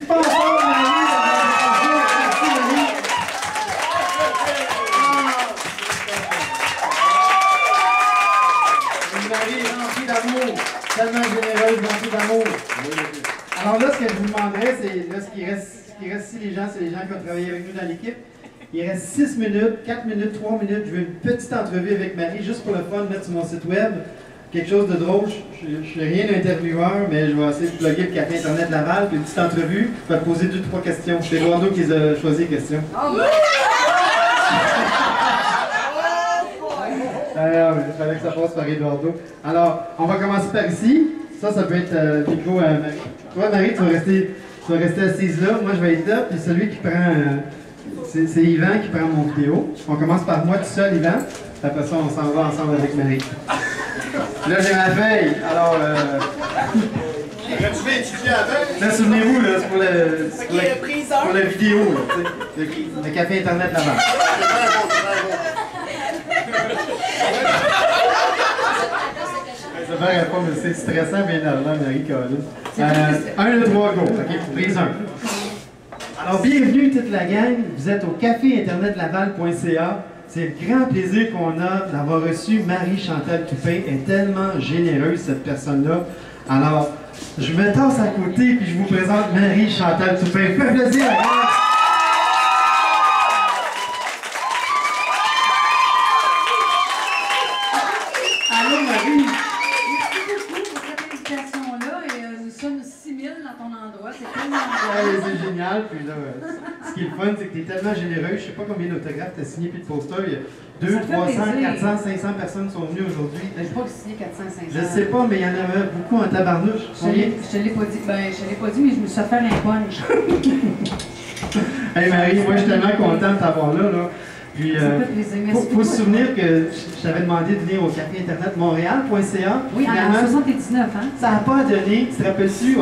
Marie remplie d'amour, tellement généreuse, remplie d'amour. Alors là, ce que je vous demanderais, c'est là, ce qui reste ici, les gens, c'est les gens qui ont travaillé avec nous dans l'équipe. Il reste 6 minutes, 4 minutes, 3 minutes. Je veux une petite entrevue avec Marie, juste pour le fun, mettre sur mon site web. Quelque chose de drôle. Je suis rien d'intervieweur, mais je vais essayer de plugger le Café Internet Laval, puis une petite entrevue. Je vais te poser 2-3 questions. C'est Eduardo qui les a choisi les questions. Alors, il fallait que ça passe par Eduardo. Alors, on va commencer par ici. Ça peut être micro à Marie. Toi, Marie, tu vas rester assise là. Moi, je vais être là. Puis celui qui prend... c'est Yvan qui prend mon vidéo. On commence par moi tout seul, Yvan. Après ça, on s'en va ensemble avec Marie. Là, j'ai ma feuille. Alors... Tu vas étudier avec? Là, souvenez-vous, là, c'est pour la vidéo. Là, le Café Internet là-bas. Ça va répondre, c'est stressant, bien énervant, Marie-Colin. 1, 2, 3, go. OK, prise 1. Alors, bienvenue toute la gang. Vous êtes au caféinternetlaval.ca. C'est le grand plaisir qu'on a d'avoir reçu Marie-Chantal Toupin. Elle est tellement généreuse, cette personne-là. Alors, je me tasse à côté puis je vous présente Marie-Chantal Toupin. Fais plaisir à vous. Allô, Marie. Merci beaucoup pour cette invitation-là. Et nous sommes 6000 dans ton endroit. C'est tellement C'est génial. Puis là, ce qui est le fun, c'est que tu es tellement généreux. Je ne sais pas combien d'autographes tu as signé puis de posters. Il y a 200, 300, 400, 500 personnes sont venues aujourd'hui. Je crois que c'est signé 400, 500. Je sais pas, mais il y en avait beaucoup en tabarnouche. Je te l'ai pas dit. Ben, je te l'ai pas dit, mais je me suis fait faire un punch. Hey Marie, moi je suis tellement content de t'avoir là. Puis, faut se souvenir que je t'avais demandé de venir au Café Internet Montréal.ca. Oui, en 79, hein? Ça n'a pas donné. Tu te rappelles-tu,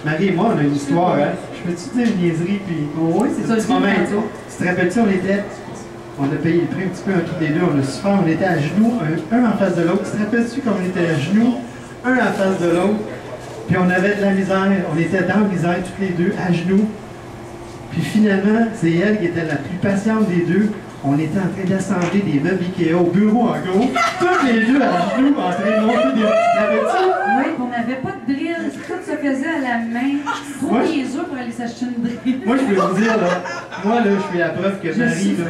Marie et moi, on a une histoire, hein? Je peux-tu dire une niaiserie, puis... Oui, c'est ça, le moment. Tu te rappelles-tu, on a payé le prix un petit peu tous les deux, on a souffert, on était à genoux, un en face de l'autre. Tu te rappelles-tu quand on était à genoux, un en face de l'autre, puis on avait de la misère, on était dans la misère tous les deux, à genoux. Puis finalement, c'est elle qui était la plus patiente des deux. On était en train d'assembler des meubles Ikea au bureau, en gros. Tous les deux à genoux, en train de monter des... Oui, on n'avait pas de drill. Tout se faisait à la main. Trop niaiseux pour aller s'acheter une drill. Moi, je peux vous dire, là, moi, là, je suis la preuve que Marie, là,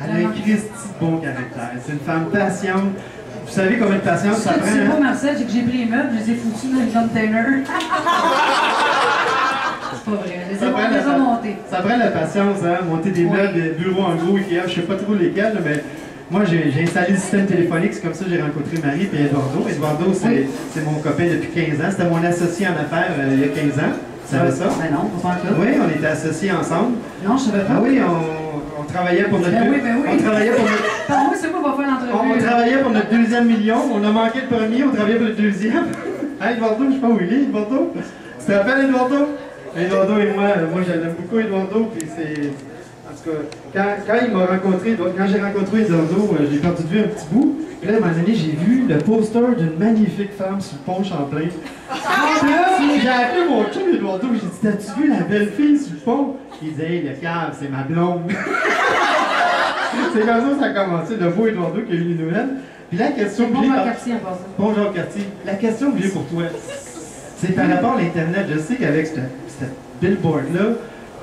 elle a un Christy de bon caractère. C'est une femme patiente. Vous savez combien de patience ça prend? C'est pas Marcel, c'est que j'ai pris les meubles, je les ai foutus dans le container. C'est pas vrai, je les ai montés. Ça prend la patience, hein, monter des meubles, des bureaux en gros, Ikea, je sais pas trop lesquels, mais moi j'ai installé le système téléphonique, c'est comme ça que j'ai rencontré Marie et Eduardo. Eduardo, c'est mon copain depuis 15 ans, c'était mon associé en affaires il y a 15 ans. Tu savais ça? Ben non, pas encore. Oui, on était associés ensemble. Non, je savais pas. Ah oui, on travaillait pour notre... Ben oui. On travaillait pour notre... Par-moi, c'est moi qui va faire l'entrevue. On travaillait pour notre 2e million, on a manqué le premier, on travaillait pour le 2e. Hey, Eduardo, je sais pas où il est, Eduardo. Tu te rappelles, Eduardo? Eduardo et moi j'aime beaucoup Eduardo, puis c'est... En tout cas, quand il m'a rencontré, quand j'ai rencontré Eduardo, j'ai perdu de vue un petit bout. Puis là, à un moment donné, j'ai vu le poster d'une magnifique femme sur le pont Champlain. J'ai appelé mon chum Eduardo, j'ai dit, t'as-tu vu la belle fille sur le pont? Il dit, hey, le cave, c'est ma blonde. C'est comme ça que ça a commencé, de vous, Eduardo, qui a eu les nouvelles. Puis la question que j'ai... Bonjour Cartier, en passant. Bonjour Cartier. La question que j'ai pour toi, c'est par rapport à l'Internet. Je sais qu'avec ce billboard-là,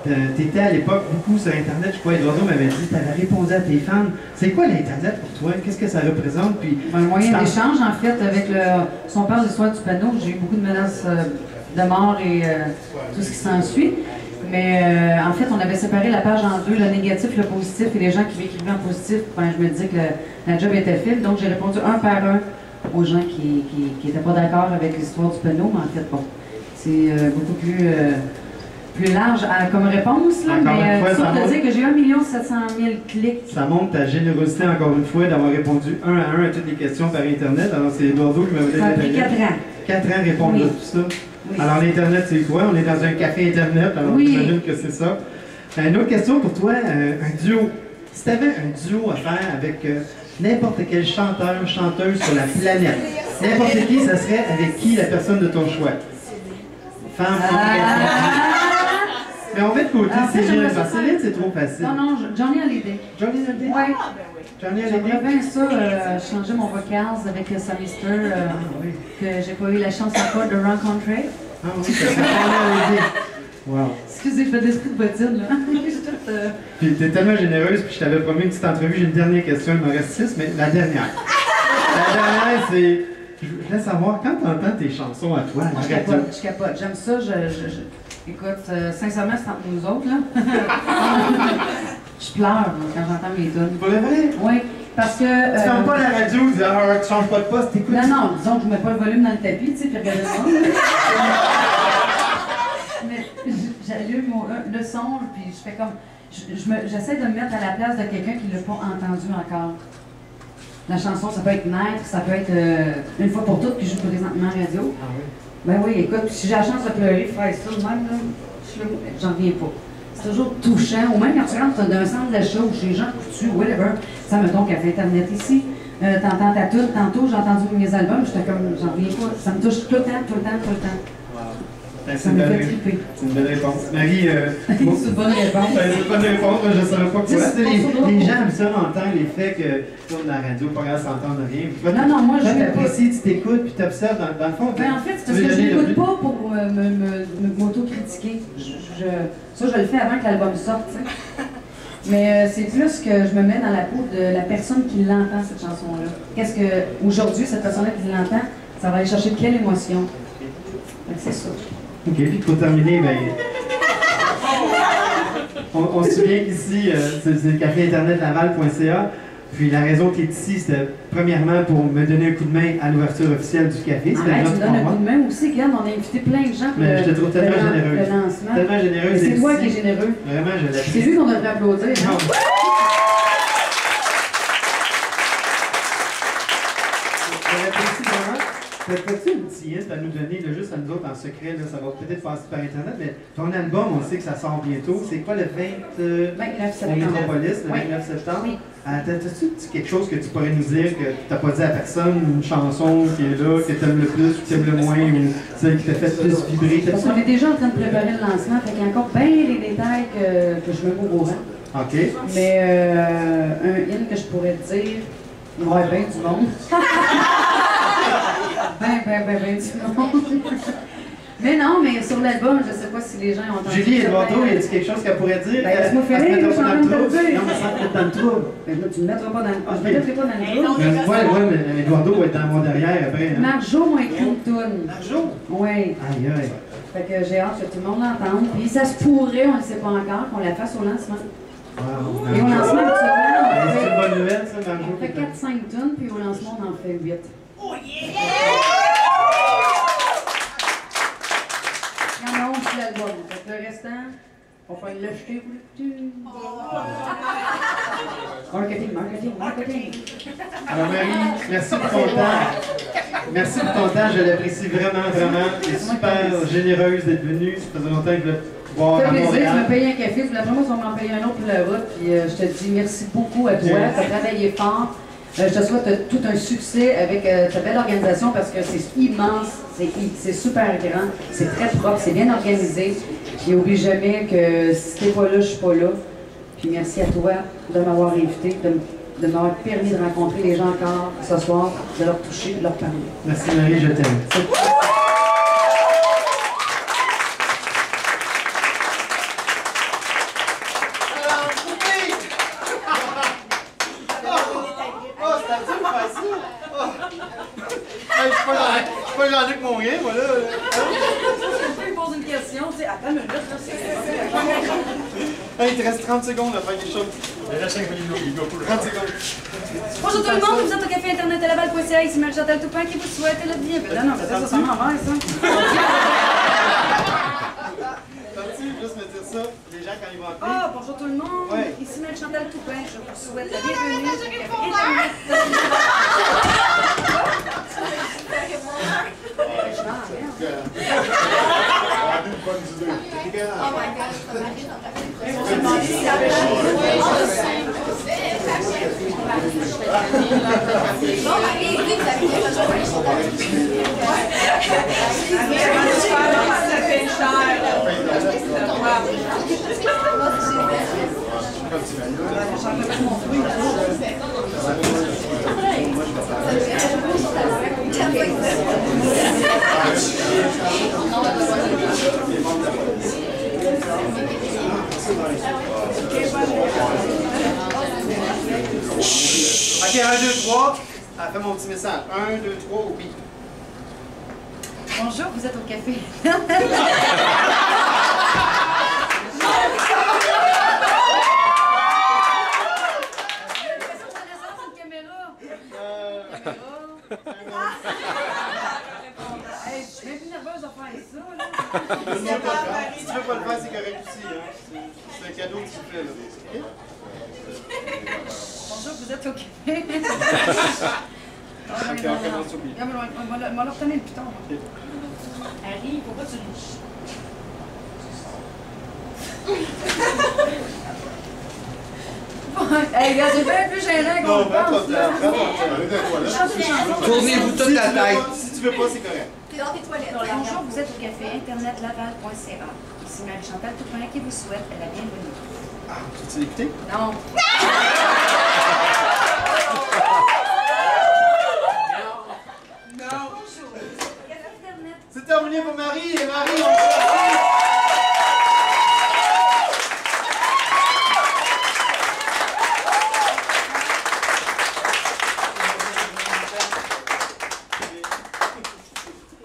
tu étais à l'époque beaucoup sur Internet. Je crois Eduardo m'avait dit, tu avais répondu à tes fans. C'est quoi l'Internet pour toi? Qu'est-ce que ça représente? Puis, un moyen d'échange, en fait, avec si on parle de l'histoire du panneau, j'ai eu beaucoup de menaces de mort et tout ce qui s'ensuit. Mais en fait, on avait séparé la page en deux, le négatif, le positif, et les gens qui m'écrivaient en positif, ben, je me disais que la job était faite. Donc j'ai répondu un par un aux gens qui n'étaient pas d'accord avec l'histoire du panneau, mais en fait, bon, c'est beaucoup plus large comme réponse, là, mais ça veut dire que j'ai 1 700 000 clics. Ça montre ta générosité, encore une fois, d'avoir répondu un à un à toutes les questions par Internet. Alors, c'est Eduardo qui m'avait dit... Ça a pris 4 ans. 4 ans répondre à tout ça. Oui. Alors, l'Internet, c'est quoi? On est dans un café Internet, alors j'imagine que c'est ça. Une autre question pour toi, un duo. Si tu avais un duo à faire avec n'importe quel chanteur, chanteuse sur la planète, n'importe qui, ça serait avec qui la personne de ton choix? Femme, Mais on met de côté En fait, Céline, j'aimerais parce que ça Céline, faire- c'est trop facile. Non, non, Johnny Hallyday. Johnny Hallyday? Ouais. Johnny J'aimerais Hallyday? bien ça, changer mon vocal avec sa Mister, Oui. que j'ai pas eu la chance encore de rencontrer. Ah oui, c'est Johnny Hallyday. Wow. Excusez, je fais de l'esprit de bottine, là. J'ai tout, Puis t'es tellement généreuse, puis je t'avais promis une petite entrevue. J'ai une dernière question, il m'en reste 6, mais la dernière. La dernière, c'est... Je voulais savoir, quand t'entends tes chansons à toi, à la radio, je capote. J'aime ça. Écoute, sincèrement, c'est entre nous autres, là. Je pleure là, quand j'entends mes tunes. pour le vrai, Oui, parce que... tu fermes pas la radio, tu dis, ah, tu changes pas de poste, t'écoutes. Non, non, disons que je mets pas le volume dans le tapis, tu sais, puis regardez ça. Mais j'allume le son, puis je fais comme... J'essaie de me mettre à la place de quelqu'un qui l'a pas entendu encore. La chanson, ça peut être Naître, ça peut être Une fois pour toutes, qui joue présentement à la radio. Ah oui. Ben oui, écoute, si j'ai la chance de pleurer, faire ça de même, là, j'en reviens pas. C'est toujours touchant, ou même quand tu rentres d'un centre d'achat ou chez Jean Coutu, whatever, ça me tombe café Internet ici, t'entends ta tune, tantôt j'ai entendu mes albums, j'étais comme, j'en reviens pas, ça me touche tout le temps, tout le temps, tout le temps. Wow. Ça me fait triper. C'est une belle réponse. Marie, C'est une bonne réponse. c'est une bonne réponse, moi, je ne savais pas quoi. C'est Les gens aiment ça entendre les faits que tu tournes la radio, pas grave, s'entendre rien. Puis toi, Non, non, moi, je toi, fais pas. t'apprécies, tu t'écoutes, puis t'observes dans le fond. Ben, en fait, c'est tu parce veux que je donner le n'écoute plus. pas pour m'auto-critiquer. Ça, je le fais avant que l'album sorte, tu sais. Mais c'est plus que je me mets dans la peau de la personne qui l'entend, cette chanson-là. Qu'est-ce que, aujourd'hui, cette personne-là qui l'entend, ça va aller chercher quelle émotion? Fait que c'est ça. OK, puis pour terminer, ben... on se souvient qu'ici, c'est caféinternetlaval.ca. Puis la raison qu'il est ici, c'était premièrement pour me donner un coup de main à l'ouverture officielle du café. C'était Arrête, là tu me donnes un coup de main aussi, regarde, on a invité plein de gens pour Mais je te trouve tellement généreuse. le lancement. Tellement généreuse. Mais c'est d'être toi ici. qui es généreux. Vraiment, je l'apprécie. C'est lui qu'on devrait applaudir. Hein? Non. Je l'apprécie vraiment. As-tu une petite hint à nous donner, là, juste à nous autres en secret, là, ça va peut-être passer par Internet, mais ton album, on sait que ça sort bientôt. C'est quoi le 20... 29 au septembre. Métropolis, le Oui. 29 septembre? Oui. T'as-tu quelque chose que tu pourrais nous dire que tu n'as pas dit à personne, une chanson qui est là, que tu aimes le plus, que tu aimes le moins, ou celle qui t'a fait plus vibrer? Parce qu'on est déjà en train de préparer le lancement, fait qu'il y a encore bien les détails que je me mets au courant. OK. Mais un hymne que je pourrais te dire, il va y avoir bien du monde. ben du monde. Mais non, mais sur l'album, je sais pas si les gens ont entendu. Julie Eduardo, certains- y a-t-il quelque chose qu'elle pourrait dire? Ben, laisse-moi Elle se finir, mettra je suis pas en dans le train de trouble. te le dire. Non, mais sans te mettre dans le trouble. Ben là, tu ne me mettras pas dans le. Ah, Je ne mettrai pas dans le trou. Ouais, Eduardo va être dans mon derrière après. Hein. Marjo m'a écrit une toune. Marjo? Oui. Aïe, aïe. Fait que j'ai hâte que tout le monde l'entende. Puis ça se pourrait, on ne le sait pas encore, qu'on la fasse au lancement. Wow. Et au lancement, habituellement, C'est une on bonne nouvelle, ça, Marjo. fait 4-5 tonnes, puis au lancement, on en fait 8. Il y en a 11 sur l'album. Fait que le restant, on va le jeter. Marketing. Alors Marie, merci pour ton temps. Merci pour ton temps, je l'apprécie vraiment, vraiment. Tu es super généreuse d'être venue. Ça faisait longtemps que je voulais te voir Ça à fait plaisir, tu m'as Montréal. payé un café, puis après moi, tu vas m'en payer un autre pour la route, puis je te dis merci beaucoup à toi, tu as travaillé fort. Je te souhaite tout un succès avec ta belle organisation parce que c'est immense, c'est super grand, c'est très propre, c'est bien organisé. Puis n'oublie jamais que si t'es pas là, je suis pas là. Puis merci à toi de m'avoir invité, de m'avoir permis de rencontrer les gens encore ce soir, de leur toucher, de leur parler. Merci Marie, je t'aime. Hey, je suis pas Jean-Luc Monrier, moi, là. Je lui pose une question, tu sais, attends une minute, là, c'est... Hey, il te reste 30 secondes à faire quelque chose. Il reste 5 minutes, 30 secondes. Bonjour tout le monde, vous êtes au café internet à Laval.ca, ici Marie-Chantal Toupin qui vous souhaite la bienvenue. Non, mais ça m'envers, ça. Attends-tu, juste me dire ça, les gens quand ils vont appeler. Ah, bonjour tout le monde, Ouais. ici Marie-Chantal Toupin, je vous souhaite la bienvenue au café internet. Ok, 1, 2, 3. Fais mon petit message. 1, 2, 3, oui. Bonjour, vous êtes au café. Hey, je suis même plus nerveuse de faire ça, là. Si tu veux pas le faire, c'est correct aussi. Hein. C'est un cadeau que tu fais, là. Okay? Bonjour, vous êtes au café. Ok, on commence au milieu. On va le retenir le piton. Ok. Harry, pourquoi tu lis? Hey, gars, c'est bien plus gênant qu'on Non, le prends ton pense, temps. là. Prends ton temps. Chante une chanson. Tournez-vous toute la tête. Si tu veux pas, c'est correct. T'es dans tes toilettes. Bonjour, vous êtes au café internetlaval.ca. Ici Marie-Chantal Toupin qui vous souhaite la bienvenue. Ah, tu l'as écouté? Non. C'est terminé pour Marie. Et Marie, on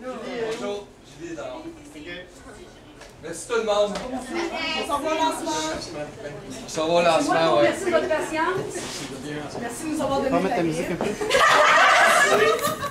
Bonjour, Julie dehors. Ok. Merci tout le monde. On s'en va au lancement. On s'en va au lancement, ouais. Merci de votre patience. Merci de nous avoir donné On va mettre la la musique un guide. peu.